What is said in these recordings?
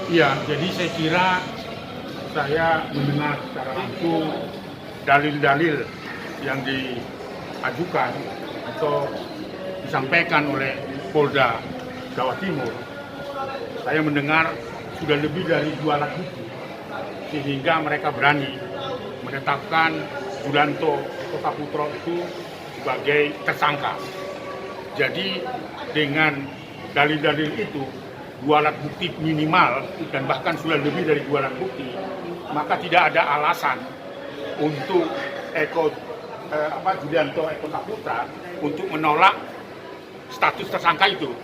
Iya, jadi saya kira saya mendengar secara langsung dalil-dalil yang diajukan atau disampaikan oleh Polda Jawa Timur. Saya mendengar sudah lebih dari 2 alat bukti sehingga mereka berani menetapkan Julianto Eko Saputro itu sebagai tersangka. Jadi dengan dalil-dalil itu, 2 alat bukti minimal dan bahkan sudah lebih dari 2 alat bukti, maka tidak ada alasan untuk Julianto Eko Saputra untuk menolak status tersangka itu.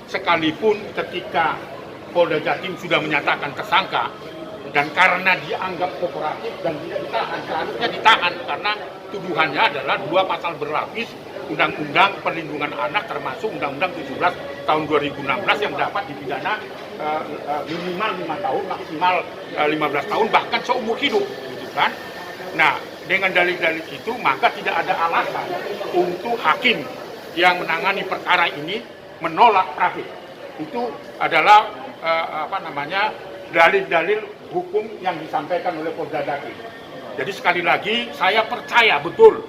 Sekalipun ketika Polda Jatim sudah menyatakan tersangka, dan karena dianggap kooperatif dan tidak ditahan, seharusnya ditahan karena tuduhannya adalah 2 pasal berlapis Undang-Undang Perlindungan Anak termasuk Undang-Undang 17 tahun 2016 yang dapat dipidana minimal 5 tahun, maksimal 15 tahun, bahkan seumur hidup, gitu kan. Nah, dengan dalil-dalil itu maka tidak ada alasan untuk hakim yang menangani perkara ini menolak Pratik. Itu adalah dalil-dalil hukum yang disampaikan oleh Polda Jatim. Jadi sekali lagi saya percaya betul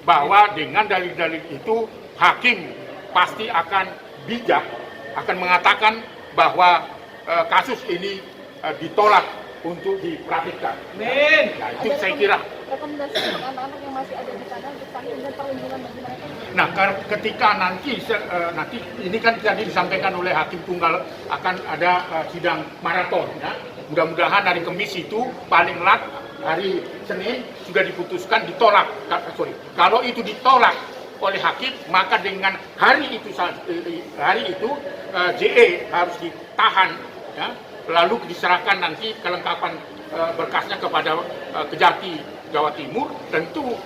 bahwa dengan dalil-dalil itu hakim pasti akan bijak, akan mengatakan bahwa kasus ini ditolak untuk dipraktikkan. Nah, itu saya kira. Rekomendasi untuk anak-anak yang masih ada di sana untuk vaksin dan perlindungan bagi mereka. Nah, ketika nanti ini kan tadi disampaikan oleh hakim tunggal akan ada sidang maraton, ya. Mudah-mudahan hari Kamis itu paling lat hari Senin sudah diputuskan ditolak. Kalau itu ditolak oleh hakim, maka dengan hari itu JE harus ditahan, ya, lalu diserahkan nanti kelengkapan berkasnya kepada Kejati Jawa Timur. Tentu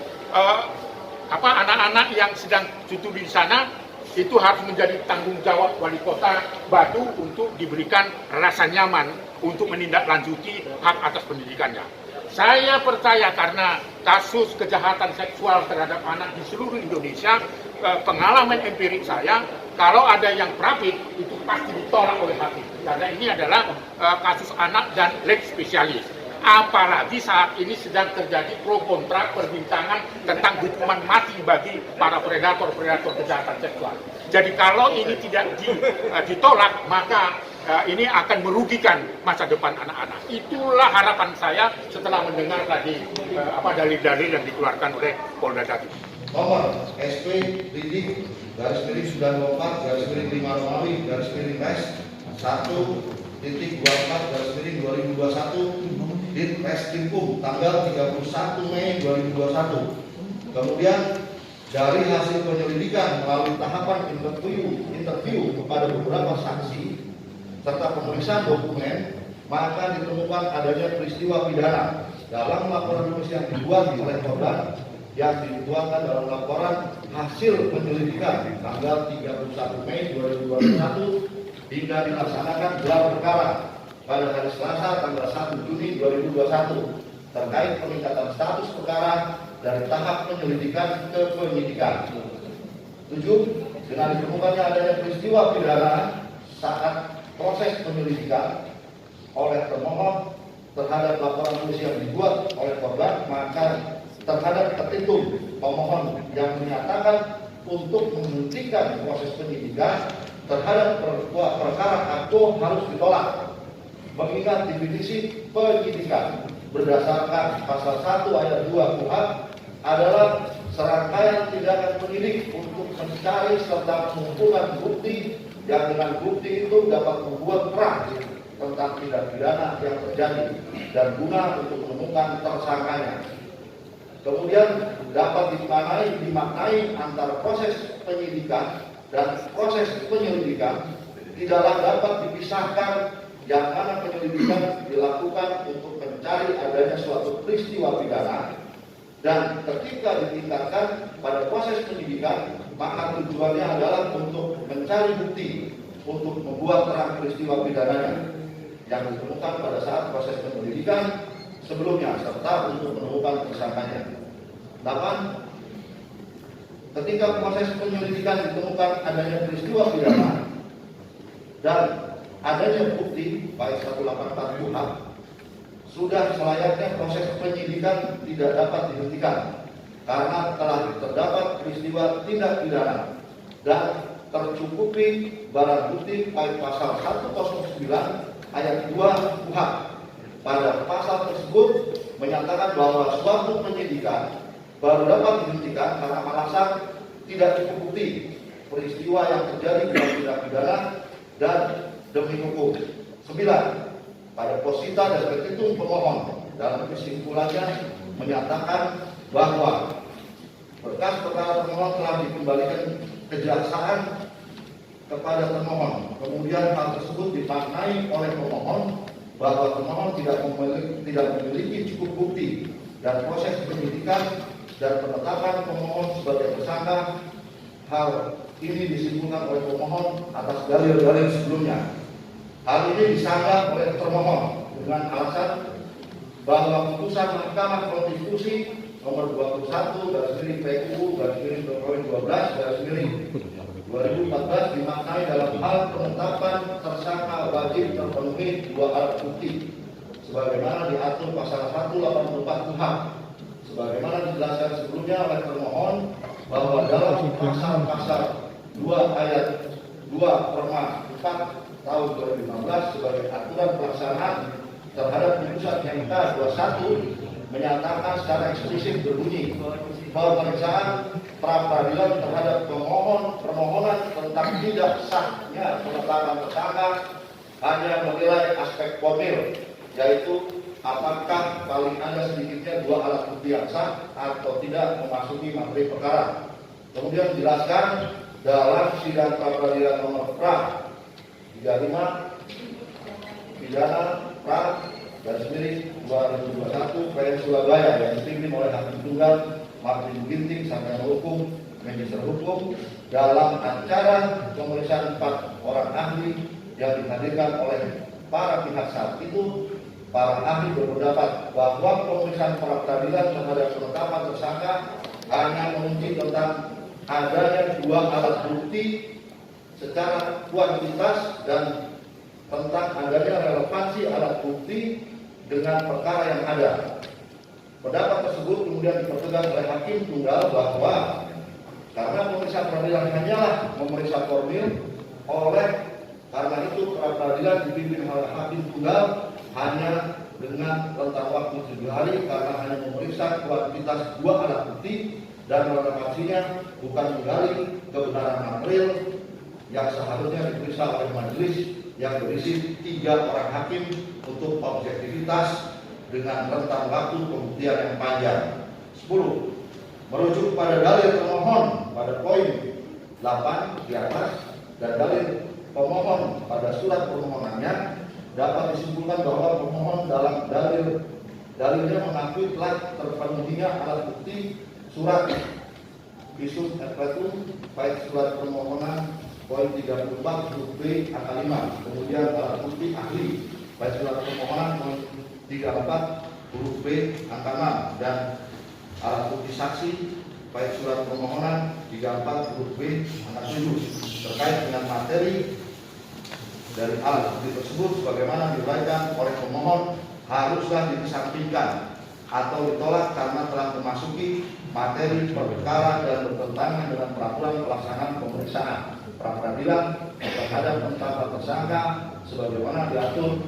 anak-anak yang sedang studi di sana itu harus menjadi tanggung jawab wali kota Batu untuk diberikan rasa nyaman untuk menindaklanjuti hak atas pendidikannya. Saya percaya karena kasus kejahatan seksual terhadap anak di seluruh Indonesia, pengalaman empirik saya, kalau ada yang Pratik itu pasti ditolak oleh hakim. Karena ini adalah kasus anak dan leg spesialis. Apalagi saat ini sedang terjadi pro kontra perbincangan tentang hukuman mati bagi para predator kejahatan seksual. Jadi kalau ini tidak ditolak, maka ini akan merugikan masa depan anak-anak. Itulah harapan saya setelah mendengar tadi dalil-dalil yang dikeluarkan oleh Polda Jatim. Nomor SP Lidik /94/5 Romawi /MES 1.24/2021 Dit Reskrimum tanggal 31 Mei 2021. Kemudian dari hasil penyelidikan melalui tahapan interview kepada beberapa saksi serta pemeriksaan dokumen, maka ditemukan adanya peristiwa pidana dalam laporan polisi yang dibuat oleh korban yang dituangkan dalam laporan hasil penyelidikan tanggal 31 Mei 2021 hingga dilaksanakan gelar perkara pada hari Selasa tanggal 1 Juni 2021 terkait peningkatan status perkara dari tahap penyelidikan ke penyidikan. 7. Dengan ditemukannya adanya peristiwa pidana saat proses penyelidikan oleh termohon terhadap laporan polisi yang dibuat oleh korban, maka terhadap petitum pemohon yang menyatakan untuk menghentikan proses penyidikan terhadap perkara aku harus ditolak. Mengingat definisi penyidikan berdasarkan pasal 1 ayat 2 KUHP adalah serangkaian tindakan penyidik untuk mencari serta mengumpulkan bukti yang dengan bukti itu dapat membuat terang tentang tindak pidana yang terjadi dan guna untuk menemukan tersangkanya. Kemudian dapat dimaknai antara proses penyidikan dan proses penyelidikan tidaklah dapat dipisahkan, yang mana penyelidikan dilakukan untuk mencari adanya suatu peristiwa pidana, dan ketika ditingkatkan pada proses penyidikan maka tujuannya adalah untuk mencari bukti untuk membuat terang peristiwa pidananya yang ditemukan pada saat proses penyelidikan sebelumnya serta untuk menemukan tersangkanya. 8. Ketika proses penyelidikan ditemukan adanya peristiwa pidana dan adanya bukti baik 184 KUHP sudah selayaknya proses penyidikan tidak dapat dihentikan karena telah terdapat peristiwa tindak pidana dan tercukupi barang bukti baik pasal 109 ayat 2 KUHP. Pada pasal tersebut menyatakan bahwa suatu penyidikan baru dapat dihentikan karena alasan tidak cukup bukti peristiwa yang terjadi dalam tindak pidana dan demi hukum. 9. Pada posita dan petitum pemohon dalam kesimpulannya menyatakan bahwa berkas perkara termohon telah dikembalikan kejaksaan kepada termohon. Kemudian hal tersebut dimaknai oleh pemohon bahwa termohon tidak memiliki cukup bukti dan proses penyidikan dan penetapan pemohon sebagai tersangka. Hal ini disimpulkan oleh pemohon atas dalil-dalil sebelumnya. Hal ini disanggah oleh termohon dengan alasan bahwa putusan Mahkamah Konstitusi nomor 21/PU/12/2014 dimaknai dalam hal penetapan tersangka wajib terpenuhi dua alat bukti sebagaimana diatur pasal 184 KUHP. Sebagaimana dijelaskan sebelumnya oleh termohon bahwa dalam pasal 2 ayat 2/4 tahun 2015 sebagai aturan pelaksanaan terhadap putusan MK 21 menyatakan secara eksplisit berbunyi pemeriksaan pra-peradilan terhadap permohonan tentang tidak sahnya penetapan tersangka hanya menilai aspek formil, yaitu apakah paling ada sedikitnya dua alat bukti yang sah atau tidak memasuki materi perkara. Kemudian dijelaskan dalam sidang pra-peradilan nomor pra 35 pidana pra garis miring 2021 PN Surabaya yang dipimpin oleh Hakim Tunggal Martin Ginting Sarjana Hukum Magister Hukum dalam acara pemeriksaan 4 orang ahli yang dihadirkan oleh para pihak saat itu. Para ahli berpendapat bahwa pemeriksaan pra peradilan terhadap penetapan tersangka hanya mengunci tentang adanya dua alat bukti secara kuantitas dan tentang adanya relevansi alat bukti dengan perkara yang ada. Pendapat tersebut kemudian dipertegas oleh Hakim Tunggal bahwa karena pemeriksaan peradilan hanyalah memeriksa formil, oleh karena itu pra peradilan dipimpin oleh Hakim Tunggal hanya dengan rentang waktu 7 hari karena hanya memeriksa kuantitas dua alat bukti dan relevansinya bukan menggali kebenaran material yang seharusnya diperiksa oleh majelis yang berisi 3 orang hakim untuk objektivitas dengan rentang waktu pembuktian yang panjang. 10. Merujuk pada dalil termohon pada poin 8 di atas dan dalil pemohon pada surat permohonannya, dapat disimpulkan bahwa pemohon dalam dalilnya mengakui telah terpenuhinya alat bukti surat visum et retum baik surat permohonan poin 34 huruf B angka 5, kemudian alat bukti ahli baik surat permohonan poin 34 huruf B angka 6 dan alat bukti saksi baik surat permohonan 34 huruf B angka 7 terkait dengan materi dari alat bukti tersebut sebagaimana diuraikan oleh pemohon haruslah dikesampingkan atau ditolak karena telah memasuki materi perkara dan bertentangan dengan peraturan pelaksanaan pemeriksaan pra peradilan terhadap penetapan tersangka sebagaimana diatur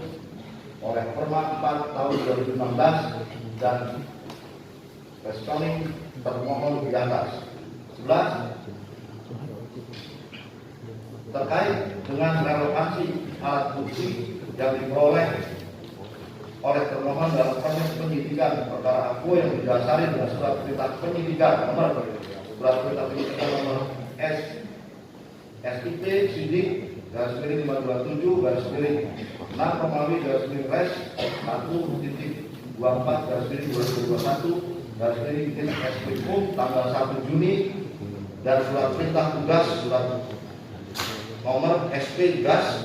oleh Perma 4 tahun 2016 dan responding termohon di atas. 11. Terkait dengan relevansi alat bukti yang diperoleh oleh termohon dalam proses penyidikan perkara aku yang didasari dengan surat perintah penyidikan nomor SIP sidik garis miring 527 garis miring 6 Romawi garis miring res 1.24 garis miring 2021 garis miring SPKUM tanggal 1 Juni dan surat perintah tugas surat nomor SP gas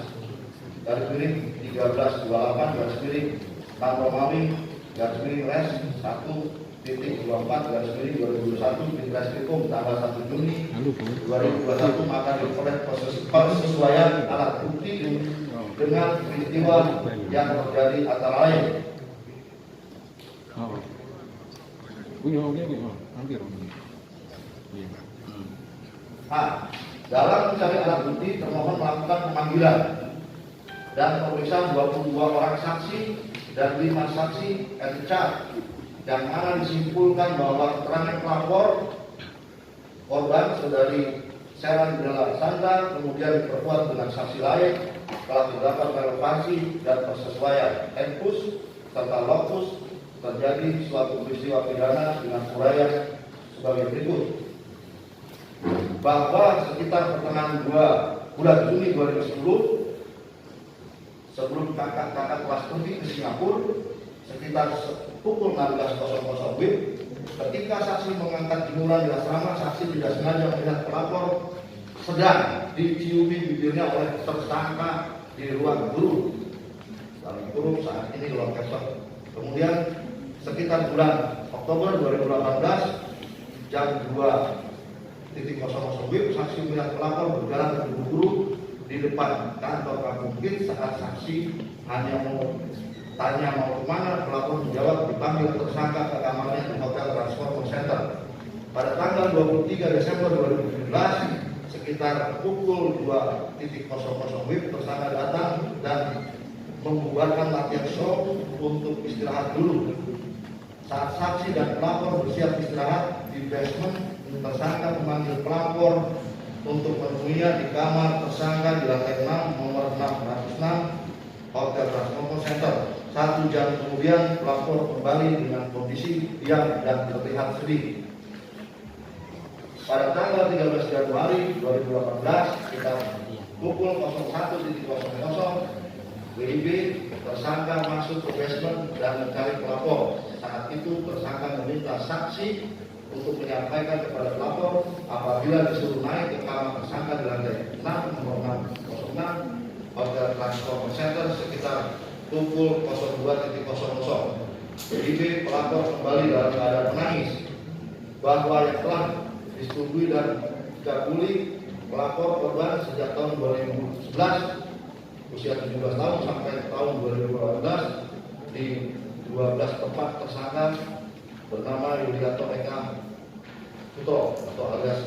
garis miring 1328 garis miring 6 Romawi garis miring res 1.24 garis miring 2021 di Reskrim tanggal 1 Juni 2021 maka diperoleh persesuaian alat bukti dengan peristiwa yang terjadi antara lain. A. Dalam mencari alat bukti, termohon melakukan pemanggilan dan pemeriksaan 22 orang saksi dan 5 saksi NC yang mana disimpulkan bahwa keterangan pelapor korban saudari Sharon Bella Sandra kemudian diperkuat dengan saksi lain telah terdapat relevansi dan persesuaian tempus serta lokus terjadi suatu peristiwa pidana dengan uraian sebagai berikut. Bahwa sekitar pertengahan bulan Juni 2010 sebelum kakak-kakak kelas pergi ke Singapura sekitar pukul 16.00 WIB, ketika saksi mengangkat jemuran di asrama, saksi tidak sengaja melihat pelapor sedang diciumi bibirnya oleh tersangka di ruang guru dalam kurung saat ini di ruang kesot. Kemudian sekitar bulan Oktober 2018 jam 2.00 WIB, saksi melihat pelapor berjalan terburu-buru di depan kantor Kampung Kid. Saat saksi hanya mau kemana, pelapor menjawab dipanggil tersangka ke kamarnya di Hotel Transformer Center. Pada tanggal 23 Desember 2017 sekitar pukul 2.00 WIB, tersangka datang dan membubarkan latihan show untuk istirahat dulu. Saat saksi dan pelapor bersiap istirahat di basement, tersangka memanggil pelapor untuk menemuinya di kamar tersangka di lantai 6 nomor 606 Hotel Transformer Center. 1 jam kemudian pelapor kembali dengan kondisi diam dan terlihat sedih. Pada tanggal 13 Januari 2018 sekitar pukul 01.00 WIB, tersangka masuk ke basement dan mencari pelapor. Saat itu tersangka meminta saksi untuk menyampaikan kepada pelapor apabila disuruh naik ke kamar tersangka di lantai 6 nomor 606 Hotel Transformer Center sekitar pukul 02.00. WIB, pelapor kembali dalam keadaan menangis. Bahwa yang telah disetujui dan dikabuli pelapor korban sejak tahun 2011 usia 17 tahun sampai tahun 2018 di 12 tempat tersangka bernama Yulianto Eka Putro atau alias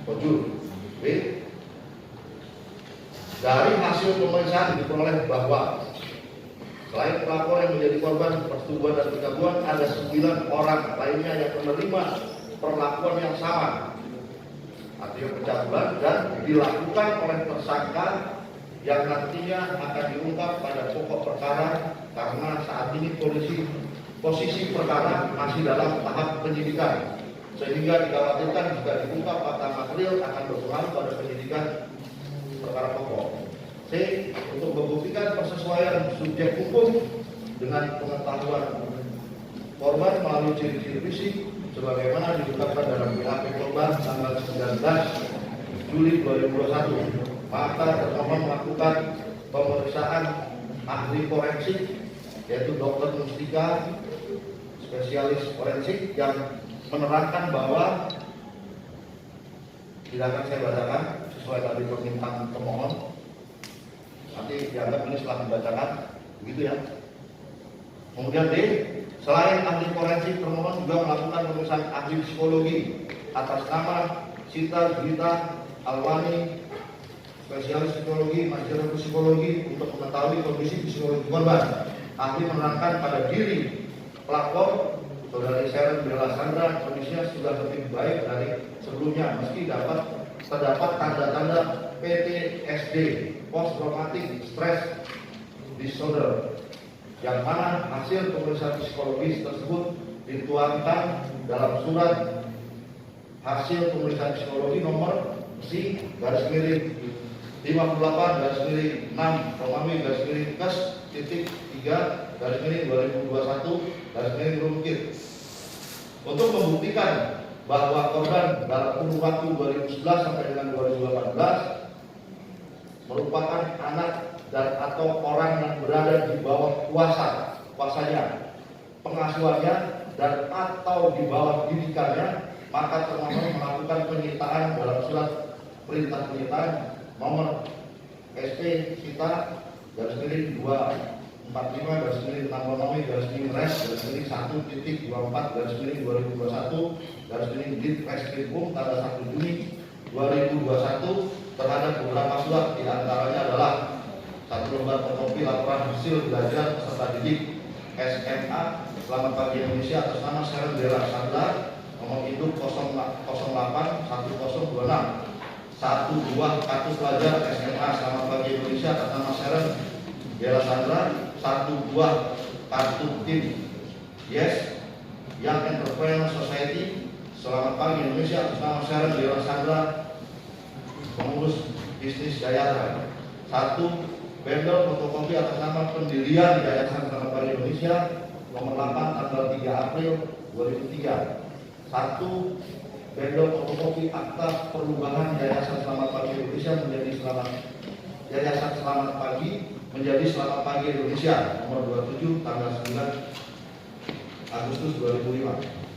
Kojul. B. Dari hasil pemeriksaan diperoleh bahwa selain pelapor yang menjadi korban persetubuhan dan pencabulan, ada 9 orang lainnya yang menerima perlakuan yang sama, artinya pencabulan, dan dilakukan oleh tersangka yang nantinya akan diungkap pada pokok perkara karena saat ini posisi perkara masih dalam tahap penyidikan, sehingga dikhawatirkan jika diungkap fakta material akan berpengaruh pada penyidikan perkara pokok. C. Untuk membuktikan persesuaian subjek hukum dengan pengetahuan korban melalui ciri-ciri fisik sebagaimana diungkapkan dalam BAP korban tanggal 19 Juli 2021. Maka termohon melakukan pemeriksaan ahli forensik yaitu Dr. Mustika, spesialis forensik, yang menerangkan bahwa tidak akan saya bacakan sesuai tadi permintaan pemohon. Nanti dianggap ini setelah dibacakan, begitu ya. Kemudian D. Selain ahli forensik, termohon juga melakukan pemeriksaan ahli psikologi atas nama Sita Gita Alwani, spesialis psikologi, master psikologi, untuk mengetahui kondisi psikologi korban. Ahli menerangkan pada diri pelapor saudari Sharon Bella Sandra kondisinya sudah lebih baik dari sebelumnya, meski terdapat tanda-tanda PTSD (Post Traumatic Stress Disorder), yang mana hasil pemeriksaan psikologis tersebut dituangkan dalam surat hasil pemeriksaan psikologi nomor C /58/6 Romawi/Kes-3/2021 untuk membuktikan bahwa korban dalam kurun waktu 2011 sampai dengan 2018 merupakan anak dan atau orang yang berada di bawah kuasanya, pengasuhannya, dan atau di bawah didikannya, maka termohon melakukan penyitaan dalam surat perintah penyitaan nomor SP Sita Ditreskrimum tanggal 1 Juni 2021 terhadap beberapa surat, diantaranya adalah 1 lembar fotokopi laporan hasil belajar peserta didik SMA Selamat Pagi Indonesia atas nama Sharon Bella Sandra, nomor induk 081026. 1 buah kartu pelajar SMA Selamat Pagi Indonesia atas nama Sharon Bella Sandra. 1 buah kartu tim Yes Young Entrepreneur Society Selamat Pagi Indonesia atas nama Sharon Bella Sandra, pengurus bisnis yayasan. 1 bendel fotokopi atas nama pendirian Yayasan Selamat Pagi Indonesia nomor 8 tanggal 3 April 2003. 1 bendel fotokopi akta perubahan Yayasan Selamat Pagi Indonesia menjadi Yayasan Selamat Pagi menjadi Selamat Pagi Indonesia nomor 27 tanggal 9 Agustus 2005.